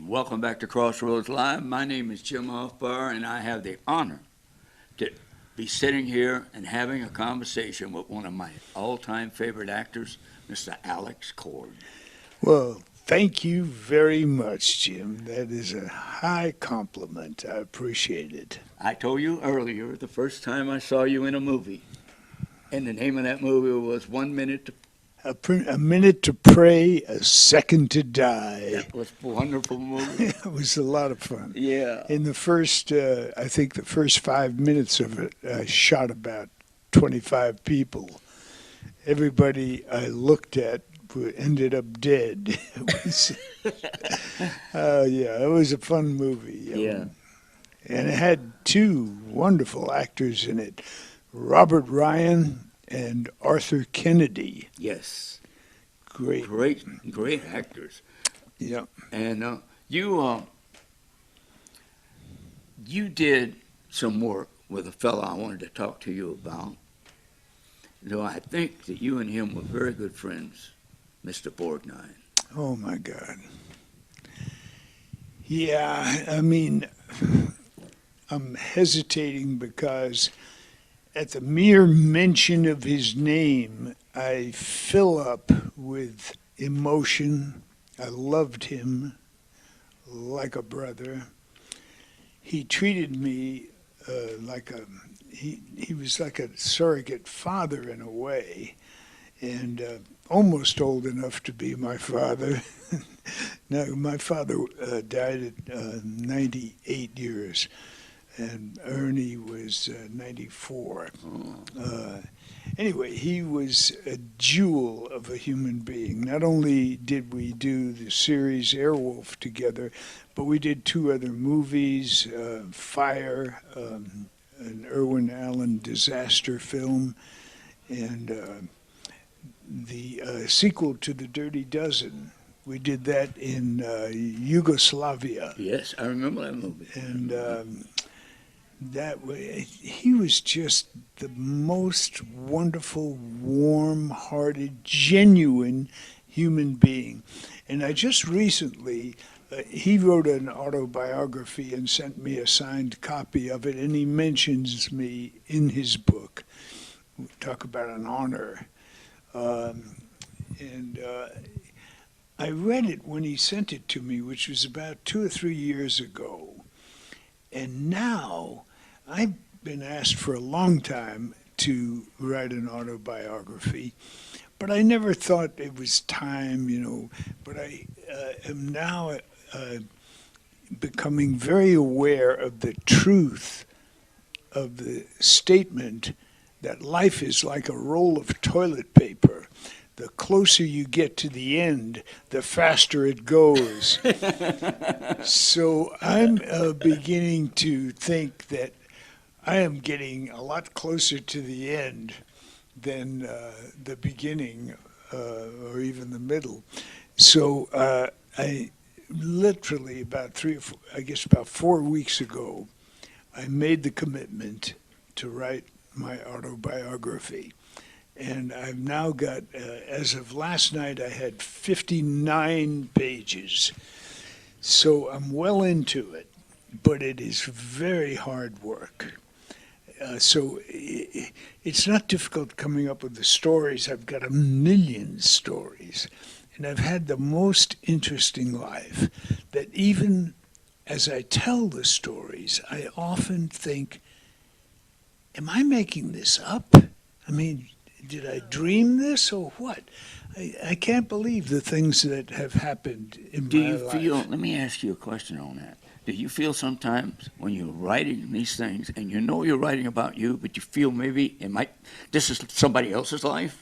Welcome back to Crossroads Live. My name is Jim Hoffbar, and I have the honor to be sitting here and having a conversation with one of my all-time favorite actors, Mr. Alex Cord. Well, thank you very much, Jim. That is a high compliment. I appreciate it. I told you earlier, the first time I saw you in a movie, and the name of that movie was 1 Minute to... A minute to pray, a second to die. That was a wonderful movie. It was a lot of fun. Yeah. In the first, I think the first 5 minutes of it, I shot about 25 people. Everybody I looked at ended up dead. It was, it was a fun movie. Yeah. And it had two wonderful actors in it, Robert Ryan and Arthur Kennedy. Yes. Great actors. Yeah. And you did some work with a fellow I wanted to talk to you about. Though I think that you and him were very good friends, Mr. Borgnine. Oh, my God. Yeah, I mean, I'm hesitating because at the mere mention of his name, I fill up with emotion. I loved him like a brother. He treated me he was like a surrogate father in a way, and almost old enough to be my father. Now, my father died at 98 years. And Ernie was 94. Anyway, he was a jewel of a human being. Not only did we do the series Airwolf together, but we did two other movies, Fire, an Irwin Allen disaster film, and the sequel to The Dirty Dozen. We did that in Yugoslavia. Yes, I remember that movie. And that way, he was just the most wonderful, warm-hearted, genuine human being. And I just recently, he wrote an autobiography and sent me a signed copy of it, and he mentions me in his book. We talk about an honor. I read it when he sent it to me, which was about 2 or 3 years ago. And now I've been asked for a long time to write an autobiography, but I never thought it was time, But I am now becoming very aware of the truth of the statement that life is like a roll of toilet paper. The closer you get to the end, the faster it goes. So I'm beginning to think that I am getting a lot closer to the end than the beginning or even the middle. So I literally about 4 weeks ago, I made the commitment to write my autobiography. And I've now got, as of last night, I had 59 pages. So I'm well into it, but it is very hard work. So it's not difficult coming up with the stories. I've got 1 million stories. And I've had the most interesting life that even as I tell the stories, I often think, am I making this up? I mean, did I dream this or what? I can't believe the things that have happened in my life. Let me ask you a question on that. Do you feel sometimes when you're writing these things and you know you're writing about you, but you feel maybe this is somebody else's life?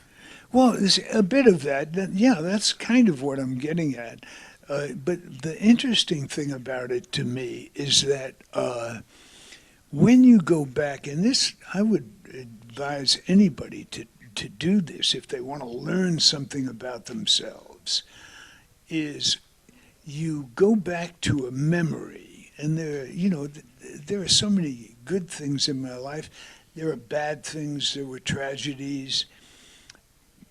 Well, there's a bit of that. Yeah, that's kind of what I'm getting at. But the interesting thing about it to me is that when you go back, and this, I would advise anybody to do this if they want to learn something about themselves, is you go back to a memory. And there are so many good things in my life. There are bad things, there were tragedies.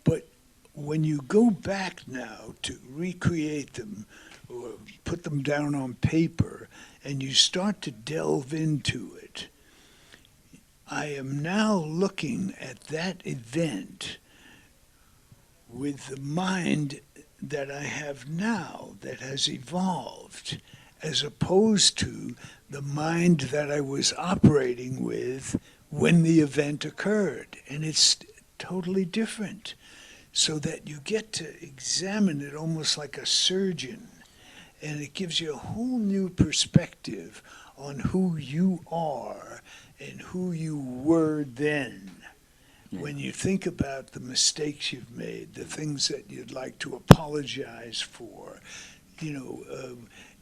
But when you go back now to recreate them or put them down on paper and you start to delve into it, I am now looking at that event with the mind that I have now that has evolved, as opposed to the mind that I was operating with when the event occurred. And it's totally different. So that you get to examine it almost like a surgeon. And it gives you a whole new perspective on who you are and who you were then. When you think about the mistakes you've made, the things that you'd like to apologize for,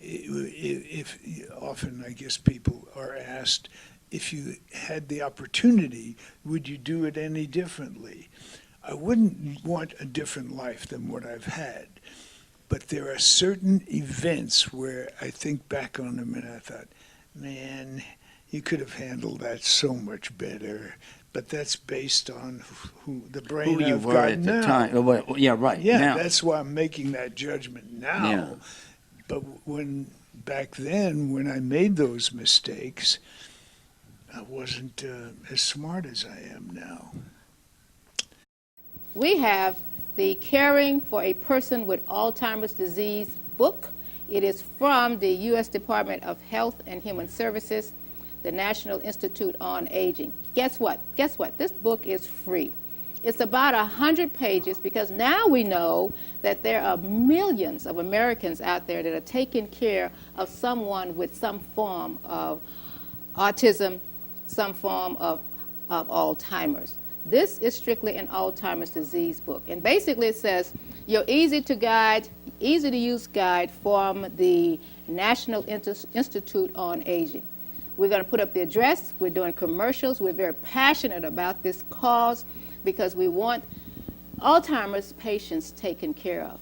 if often I guess people are asked, if you had the opportunity, would you do it any differently? I wouldn't want a different life than what I've had. But there are certain events where I think back on them and I thought, man, you could have handled that so much better. But that's based on who the brain Who you I've were got at now. the time. Oh, well, yeah, right. Yeah, now. that's why I'm making that judgment now. Yeah. But back then, when I made those mistakes, I wasn't as smart as I am now. We have the Caring for a Person with Alzheimer's Disease book. It is from the U.S. Department of Health and Human Services, the National Institute on Aging. Guess what? This book is free. It's about 100 pages because now we know that there are millions of Americans out there that are taking care of someone with some form of autism, some form of Alzheimer's. This is strictly an Alzheimer's disease book. And basically it says your easy to use guide from the National Institute on Aging. We're going to put up the address. We're doing commercials. We're very passionate about this cause because we want Alzheimer's patients taken care of.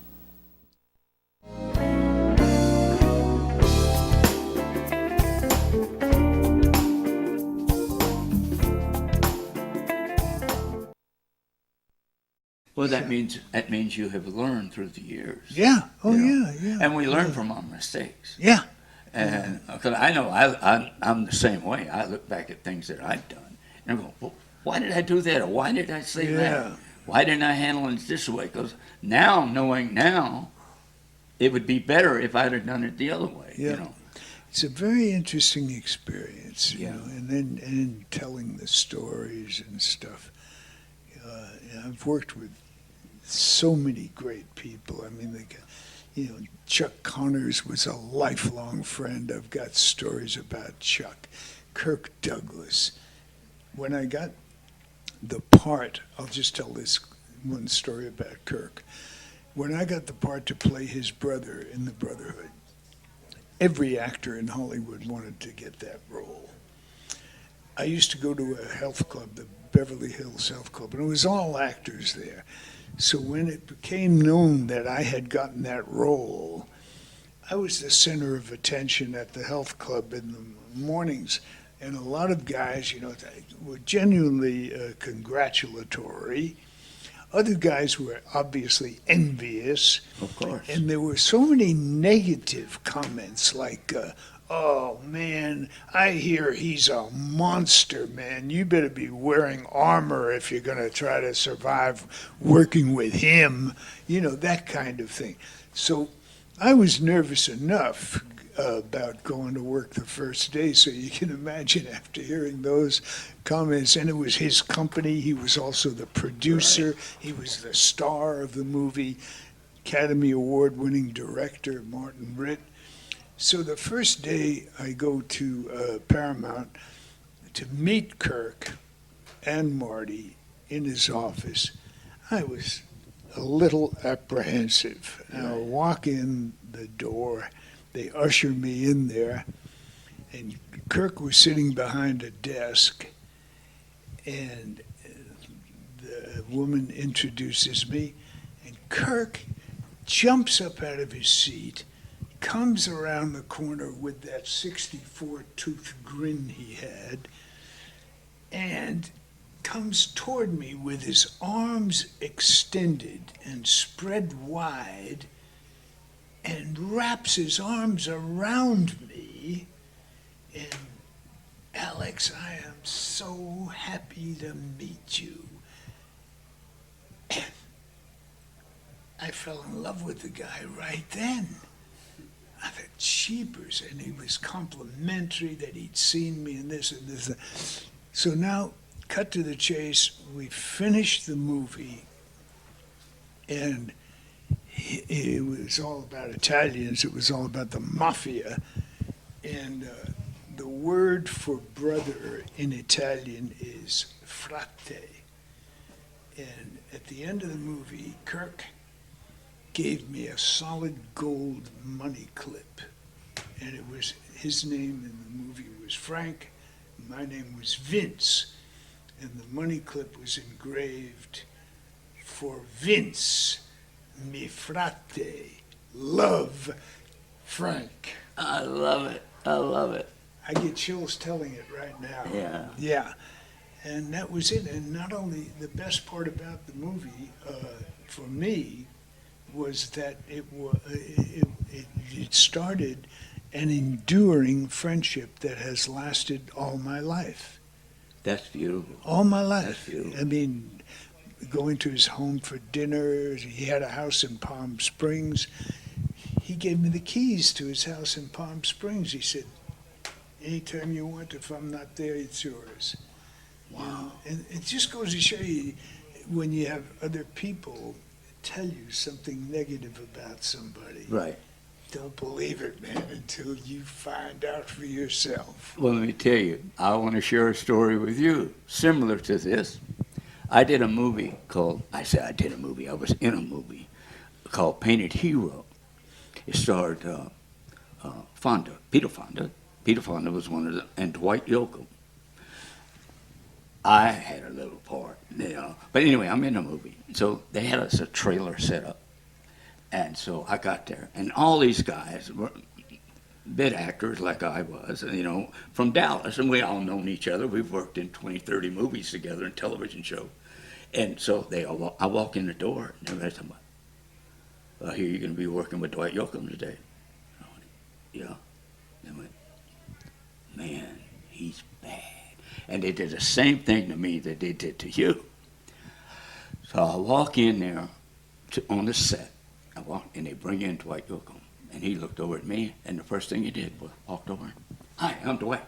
Well, that means you have learned through the years. Yeah. Oh, you know? yeah. And we learn from our mistakes. Yeah. And because I know I'm the same way. I look back at things that I've done and I go, well, why did I do that? Or why did I say that? Why didn't I handle it this way? Because knowing now, it would be better if I'd have done it the other way. Yeah. You know? It's a very interesting experience, Yeah. and then telling the stories and stuff. I've worked with so many great people. I mean, Chuck Connors was a lifelong friend. I've got stories about Chuck. Kirk Douglas. When I got the part, I'll just tell this one story about Kirk. When I got the part to play his brother in The Brotherhood, every actor in Hollywood wanted to get that role. I used to go to a health club, the Beverly Hills Health Club, and it was all actors there. So when it became known that I had gotten that role, I was the center of attention at the health club in the mornings. And a lot of guys, were genuinely congratulatory. Other guys were obviously envious. Of course. And there were so many negative comments like, oh, man, I hear he's a monster, man. You better be wearing armor if you're going to try to survive working with him, that kind of thing. So I was nervous enough about going to work the first day, so you can imagine after hearing those comments, and it was his company. He was also the producer. Right. He was the star of the movie, Academy Award-winning director Martin Ritt. So the first day I go to Paramount to meet Kirk and Marty in his office, I was a little apprehensive. And I walk in the door, they usher me in there, and Kirk was sitting behind a desk, and the woman introduces me, and Kirk jumps up out of his seat, comes around the corner with that 64-tooth grin he had, and comes toward me with his arms extended and spread wide, and wraps his arms around me. And Alex, I am so happy to meet you. I fell in love with the guy right then. I thought, jeepers, and he was complimentary that he'd seen me in this and this. So now, cut to the chase, we finished the movie, and it was all about Italians, it was all about the mafia, and the word for brother in Italian is frate. And at the end of the movie, Kirk gave me a solid gold money clip. And it was, his name in the movie was Frank, my name was Vince. And the money clip was engraved for Vince, mi frate, love, Frank. I love it. I love it. I get chills telling it right now. Yeah. Yeah. And that was it. And not only the best part about the movie, for me, was that it started an enduring friendship that has lasted all my life. That's beautiful. All my life. That's beautiful. I mean, going to his home for dinner. He had a house in Palm Springs. He gave me the keys to his house in Palm Springs. He said, anytime you want, if I'm not there, it's yours. Wow. And it just goes to show you, when you have other people tell you something negative about somebody, Right. don't believe it, man, until you find out for yourself. Well, let me tell you, I want to share a story with you similar to this. I did a movie called, I was in a movie called Painted Hero. It starred Fonda, Peter Fonda. Peter Fonda was one of them, and Dwight Yoakam. I had a little part, you know. But anyway, I'm in the movie. So they had us a trailer set up. And so I got there, and all these guys were bit actors like I was, you know, from Dallas, and we all known each other. We've worked in 20, 30 movies together and television shows. And so I walk in the door, and everybody's talking about, I hear you're going to be working with Dwight Yoakam today. I went, yeah. They went, man, he's bad. And they did the same thing to me that they did to you. So I walk in there on the set. And they bring in Dwight Yoakam, and he looked over at me, and the first thing he did was walked over. Hi, I'm Dwight.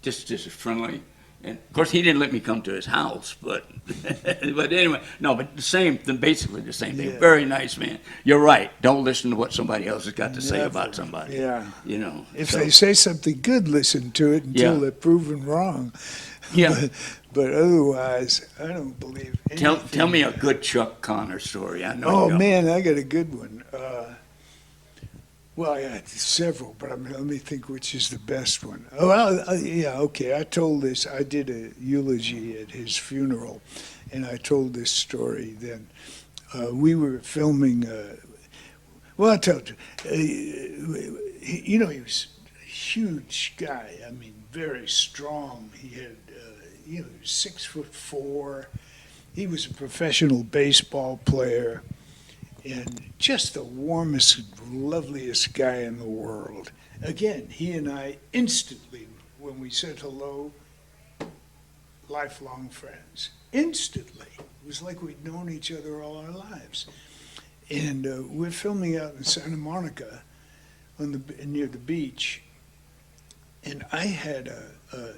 Just as friendly. And of course, he didn't let me come to his house, but anyway, no, but basically the same thing. Yeah. Very nice man. You're right. Don't listen to what somebody else has got to say Never. about somebody. Yeah. You know. If so- they say something good, listen to it until Yeah. they're proven wrong. Yeah. But otherwise, I don't believe anything. Tell me a good Chuck Connor story. I know. Oh, you got- man, I got a good one. Well, I got several, but let me think which is the best one. Oh, well, yeah, okay. I told this. I did a eulogy at his funeral, and I told this story then. We were filming. Well, I told you. He was a huge guy. I mean, very strong. He had, he was 6'4". He was a professional baseball player. And just the warmest, loveliest guy in the world. Again, he and I instantly, when we said hello, lifelong friends. Instantly. It was like we'd known each other all our lives. And we're filming out in Santa Monica near the beach. And I had a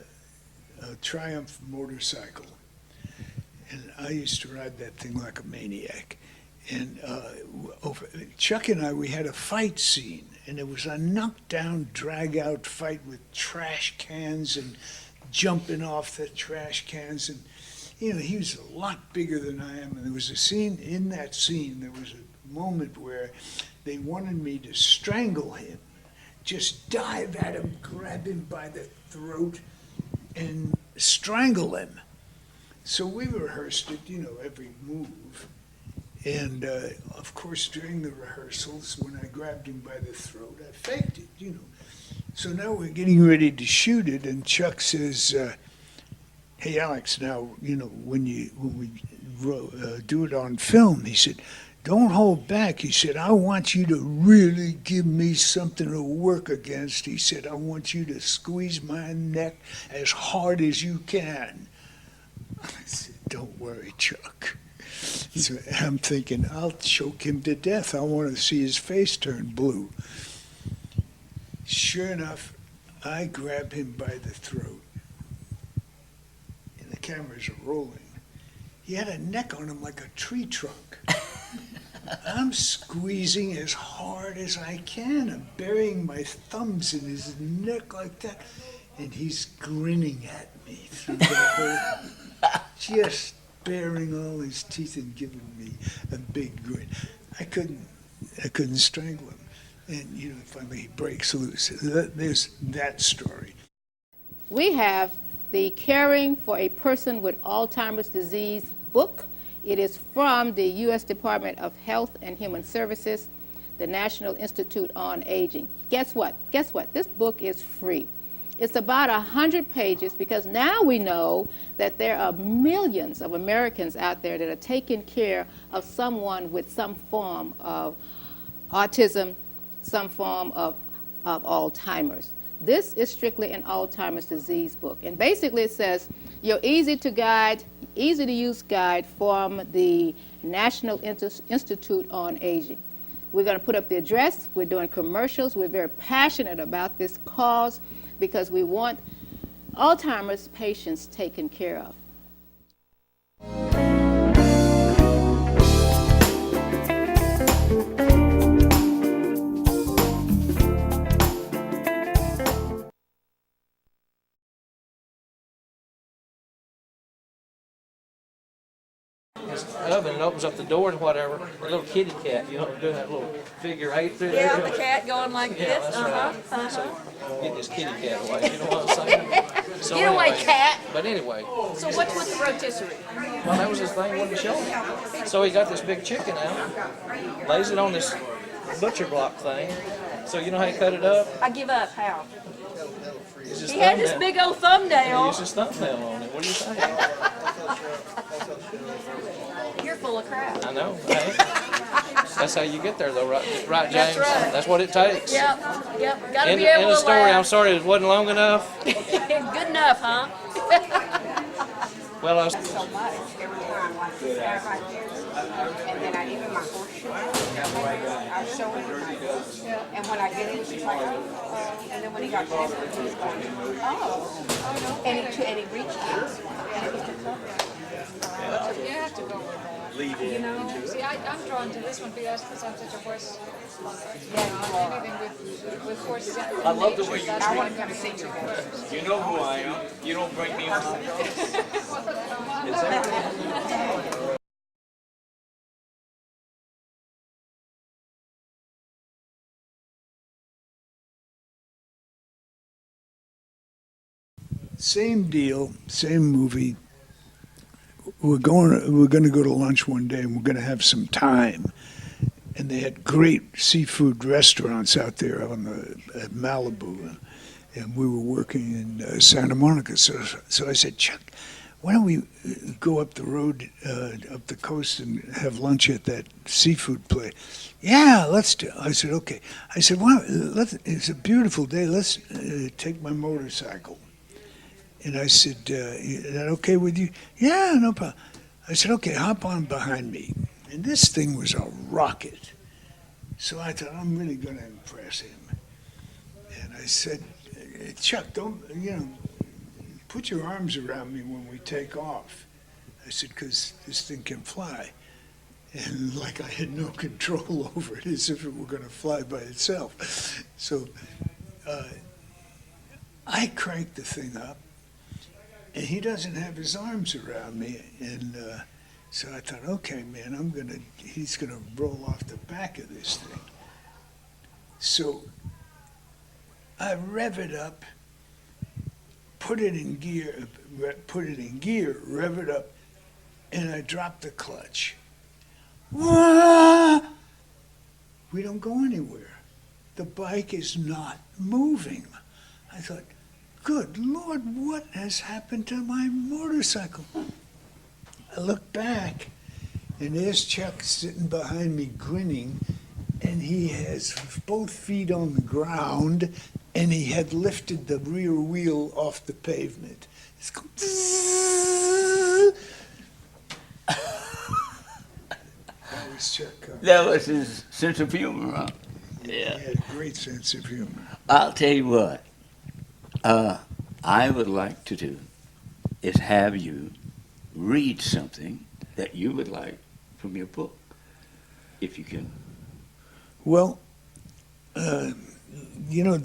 Triumph motorcycle. And I used to ride that thing like a maniac. And Chuck and I, we had a fight scene, and it was a knockdown, drag-out fight with trash cans and jumping off the trash cans. And you know, he was a lot bigger than I am. And there was a scene, in that scene, there was a moment where they wanted me to strangle him, just dive at him, grab him by the throat, and strangle him. So we rehearsed it, you know, every move. And of course, during the rehearsals, when I grabbed him by the throat, I faked it, you know. So now we're getting ready to shoot it, and Chuck says, "Hey, Alex, now, you know, when we do it on film," he said, "don't hold back." He said, "I want you to really give me something to work against." He said, "I want you to squeeze my neck as hard as you can." I said, "Don't worry, Chuck." So I'm thinking, I'll choke him to death. I want to see his face turn blue. Sure enough, I grab him by the throat, and the cameras are rolling. He had a neck on him like a tree trunk. I'm squeezing as hard as I can. I'm burying my thumbs in his neck like that, and he's grinning at me through the whole, just baring all his teeth and giving me a big grin. I couldn't strangle him. And, you know, finally he breaks loose. There's that story. We have the Caring for a Person with Alzheimer's Disease book. It is from the U.S. Department of Health and Human Services, the National Institute on Aging. Guess what? Guess what? This book is free. It's about 100 pages because now we know that there are millions of Americans out there that are taking care of someone with some form of autism, some form of Alzheimer's. This is strictly an Alzheimer's disease book. And basically it says your easy to use guide from the National Institute on Aging. We're going to put up the address. We're doing commercials. We're very passionate about this cause because we want Alzheimer's patients taken care of. Oven and opens up the door and whatever. A little kitty cat, you know, doing that little figure eight through there. Yeah, the cat going like Yeah, this. that's right. So get this kitty cat away. You know what I'm saying? So Get away, cat. But anyway, So what's with the rotisserie? well, that was his thing. Wanted to show me. So he got this big chicken out, lays it on this butcher block thing. So you know how he cut it up? I give up. How? Use his He had this thumbnail. big old He thumbnail. used his thumbnail on it. What do you think? You're full of crap. I know. Hey, that's how you get there, though, right, right, James? That's right. That's what it takes. Yep. Gotta End be able of to story. I'm laugh. sorry it wasn't long enough. Good enough, huh? Well, I was. So much every time, like this guy right here. And then I even my horseshoe. I show him. And when I get in, she's like, oh. And then when he got desperate, he was going, oh. And he reached out. And he took up. You have to go with that. You know, see, I'm drawn to this one because I'm such a horse lover. Anything with horses. I love the way you That's I what want I'm to going come to see see you to guys. You know who I am. You don't bring me on. Same deal, same movie. We're going to go to lunch one day, and we're going to have some time. And they had great seafood restaurants out there on at Malibu, and we were working in Santa Monica. So I said, Chuck, why don't we go up the road, up the coast, and have lunch at that seafood place? Yeah, let's do it. I said, okay. I said, well, it's a beautiful day. Let's take my motorcycle. And I said, is that okay with you? Yeah, no problem. I said, okay, hop on behind me. And this thing was a rocket. So I thought, I'm really going to impress him. And I said, Chuck, don't, put your arms around me when we take off. I said, because this thing can fly. And like I had no control over it, as if it were going to fly by itself. So I cranked the thing up. And he doesn't have his arms around me. And so I thought, okay, man, he's gonna roll off the back of this thing. So I rev it up, put it in gear, rev it up, and I drop the clutch. Wah! We don't go anywhere. The bike is not moving. I thought, good Lord, what has happened to my motorcycle? I look back, and there's Chuck sitting behind me grinning, and he has both feet on the ground, and he had lifted the rear wheel off the pavement. It's going That was Chuck Carter. That was his sense of humor, huh? Yeah. He had a great sense of humor. I'll tell you what, I would like to do is have you read something that you would like from your book, if you can. Well, the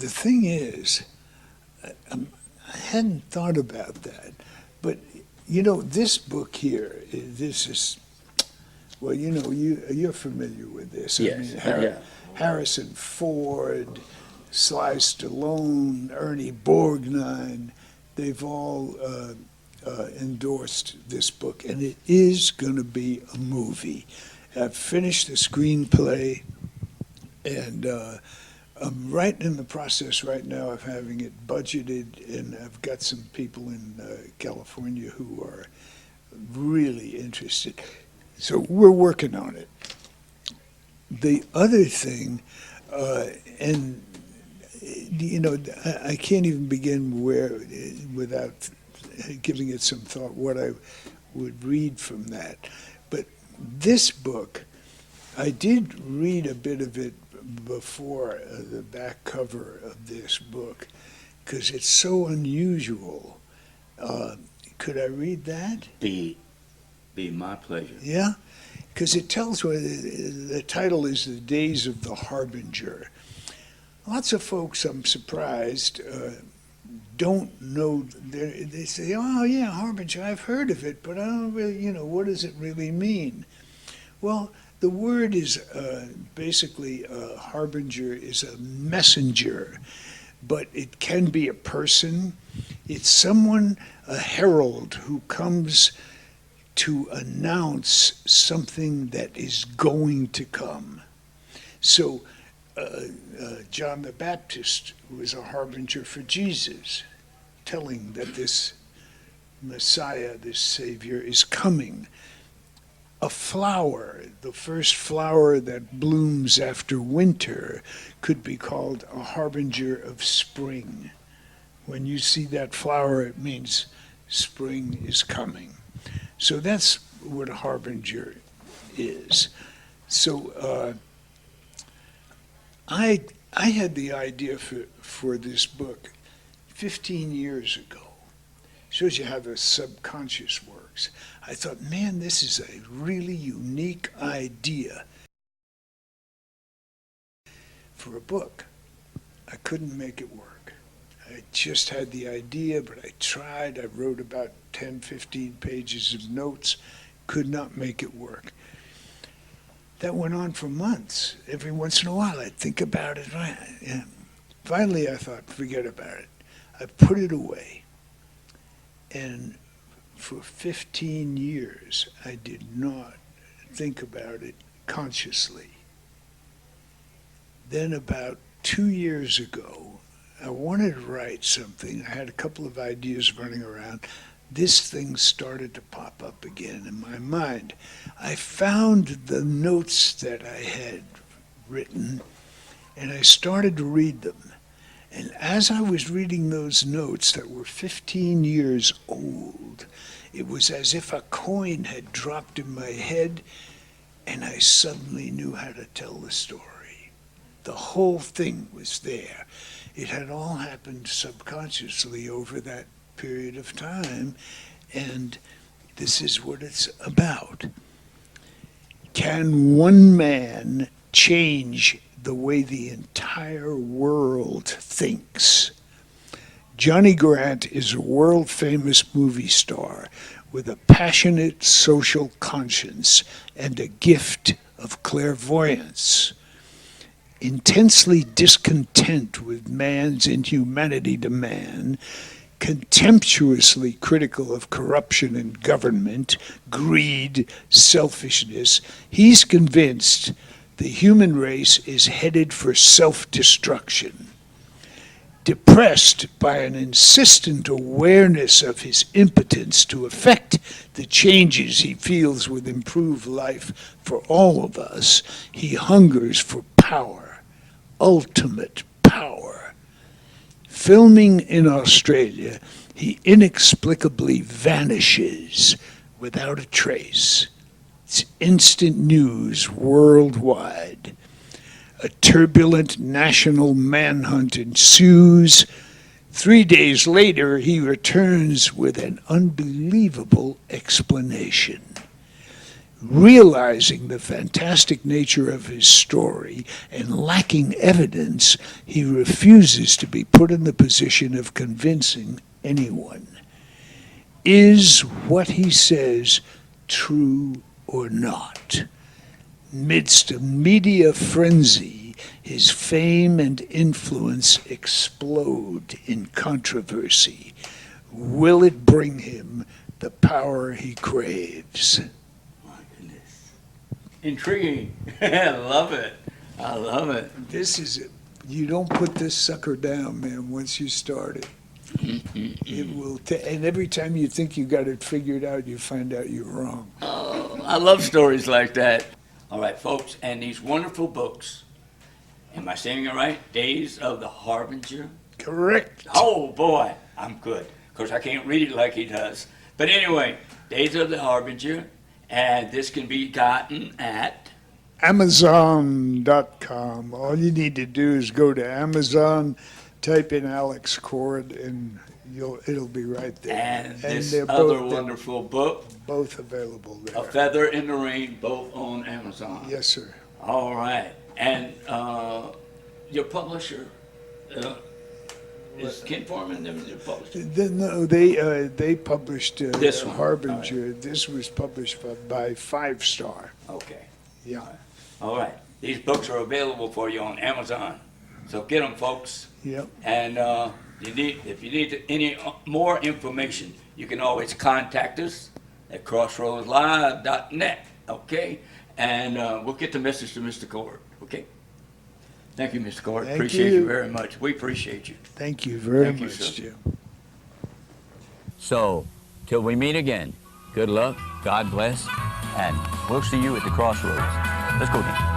thing is, I hadn't thought about that, but this book here, this is, well, you're familiar with this. Yes, yeah. Harrison Ford, Sly Stallone, Ernie Borgnine, they've all endorsed this book, and it is going to be a movie. I've finished the screenplay, and I'm right in the process right now of having it budgeted, and I've got some people in California who are really interested. So we're working on it. The other thing, and I can't even begin without giving it some thought what I would read from that. But this book, I did read a bit of it before the back cover of this book, because it's so unusual. Could I read that? Be my pleasure. Yeah? Because it tells what the title is The Days of the Harbinger. Lots of folks, I'm surprised, don't know. They say, oh, yeah, Harbinger, I've heard of it, but I don't really, what does it really mean? Well, the word is basically harbinger is a messenger, but it can be a person. It's someone, a herald, who comes to announce something that is going to come. So John the Baptist was a harbinger for Jesus, telling that this Messiah, this Savior, is coming. A flower, the first flower that blooms after winter, could be called a harbinger of spring. When you see that flower, it means spring is coming. So that's what a harbinger is. So I had the idea for this book 15 years ago. Shows you how the subconscious works. I thought, man, this is a really unique idea for a book. I couldn't make it work. I just had the idea, but I tried. I wrote about 10, 15 pages of notes, could not make it work. That went on for months. Every once in a while, I'd think about it. Yeah. Finally, I thought, forget about it. I put it away. And for 15 years, I did not think about it consciously. Then about 2 years ago, I wanted to write something. I had a couple of ideas running around. This thing started to pop up again in my mind. I found the notes that I had written, and I started to read them. And as I was reading those notes that were 15 years old, it was as if a coin had dropped in my head, and I suddenly knew how to tell the story. The whole thing was there. It had all happened subconsciously over that period of time, and this is what it's about. Can one man change the way the entire world thinks? Johnny Grant is a world-famous movie star with a passionate social conscience and a gift of clairvoyance. Intensely discontent with man's inhumanity to man, contemptuously critical of corruption in government, greed, selfishness, he's convinced the human race is headed for self-destruction. Depressed by an insistent awareness of his impotence to effect the changes he feels would improve life for all of us, he hungers for power, ultimate power. Filming in Australia, he inexplicably vanishes without a trace. It's instant news worldwide. A turbulent national manhunt ensues. 3 days later, he returns with an unbelievable explanation. Realizing the fantastic nature of his story and lacking evidence, he refuses to be put in the position of convincing anyone. Is what he says true or not? Midst a media frenzy, his fame and influence explode in controversy. Will it bring him the power he craves? My goodness. Intriguing. I love it. I love it. This is it. You don't put this sucker down, man, once you start it. It will, and every time you think you got it figured out, you find out you're wrong. Oh, I love stories like that. All right, folks, and these wonderful books. Am I saying it right? Days of the Harbinger? Correct. Oh, boy, I'm good, because I can't read it like he does. But anyway, Days of the Harbinger, and this can be gotten at Amazon.com. All you need to do is go to Amazon, type in Alex Cord, and it'll be right there. and this they're other both, wonderful book, both available A there. Feather in the Rain, both on Amazon. Yes, sir. All right, and your publisher is Ken Foreman, your publisher? No, they published This one. Harbinger. This was published by Five Star. Okay. Yeah. All right. These books are available for you on Amazon, so get them, folks. Yep. And if you need any more information, you can always contact us at crossroadslive.net. Okay, and we'll get the message to Mr. Cord. Okay. Thank you, Mr. Cord. Thank Appreciate you you. very much. We appreciate you. Thank you very Thank you, much, sir. Jim. So, till we meet again, good luck, God bless, and we'll see you at the crossroads. Let's go then.